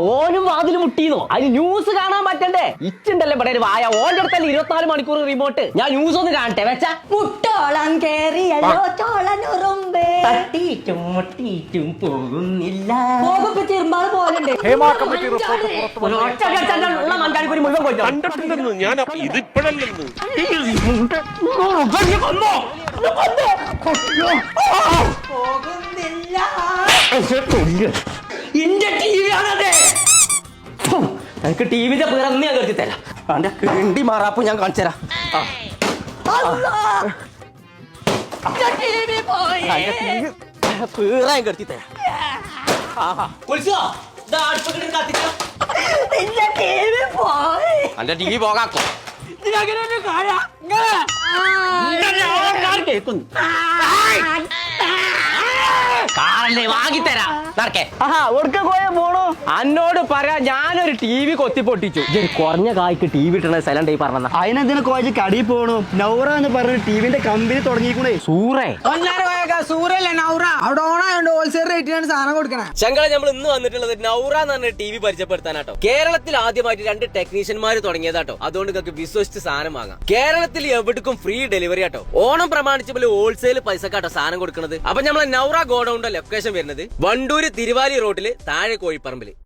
ഓനും വാതിൽ മുട്ടിന്നോ? അതിന് ന്യൂസ് കാണാൻ പറ്റണ്ടേ? ഇച്ചുണ്ടല്ലേ ഇവിടെ ഒരു വായ. ഓന്റെ അടുത്തല്ലേ 24 മണിക്കൂർ റിമോട്ട്. ഞാൻ ന്യൂസ് ഒന്ന് കാണട്ടെ വെച്ചാ. മുട്ടോളം കേറിയല്ലോ ചോളനുറുമ്പേ. തട്ടിയിട്ടും മുട്ടിയിട്ടും പോകുന്നില്ല. പോകുമ്പോ ചെറുമ്പാട് പോലുണ്ട്. മഞ്ചാടിക്കുരി മുഴുവൻ കൊല്ലോ. കണ്ടിട്ടില്ലെന്ന് ഞാൻ ഇതിപ്പോഴല്ലെന്ന്. പോകുന്നില്ല. ഇന്റെ ടി വി ആണതെ. എനിക്ക് ടി വിന്റെ പിറന്ന് ഞാൻ കരുതി തരാം. അവന്റെ കിണ്ടി മാറാപ്പു ഞാൻ കാണിച്ചു തരാം. പീറാൻ കരുതി തരാം. അന്റെ ടി വി പോകാക്കോ. കേക്കുന്നു കാറല്ലേ വാങ്ങിത്തരാ. അന്നോട് പറയാ ഞാനൊരു ടി വി കൊത്തി പൊട്ടിച്ചു. കുറഞ്ഞ കായ്ക്ക് ടി വി ഇട്ടണ സ്ഥലം പറഞ്ഞ അതിനെന്തിനാ കോച്ച് കടയിൽ പോകണു? നൗറ എന്ന് പറഞ്ഞ ടിവിന്റെ കമ്പനി തുടങ്ങിക്കൂടെ? സൂറേ സൂര്യല്ലേ നൗറ അവിടെ ഓണായോണ്ട് ഹോൾസെയിൽ റേറ്റിനാണ് സാധനം കൊടുക്കണേ. ശങ്കള നമ്മൾ ഇന്ന് വന്നിട്ടുള്ളത് നൗറ എന്ന് പറഞ്ഞ ടി വി പരിചയപ്പെടുത്താനാട്ടോ. കേരളത്തിൽ ആദ്യമായിട്ട് 2 ടെക്നീഷ്യന്മാർ തുടങ്ങിയതാട്ടോ. അതുകൊണ്ട് നിങ്ങൾക്ക് വിശ്വസിച്ച് സാധനം വാങ്ങാം. കേരളത്തിൽ എവിടേക്കും ഫ്രീ ഡെലിവറി ആട്ടോ. ഓണം പ്രമാണിച്ച് പോലെ ഹോൾസെയിൽ പൈസക്കാട്ടോ സാധനം കൊടുക്കുന്നത്. അപ്പൊ നമ്മളെ നൗറ ഗോഡൌണിന്റെ ലൊക്കേഷൻ വരുന്നത് വണ്ടൂര് തിരുവാലി റോഡില് താഴെ കോഴിപ്പറമ്പില്.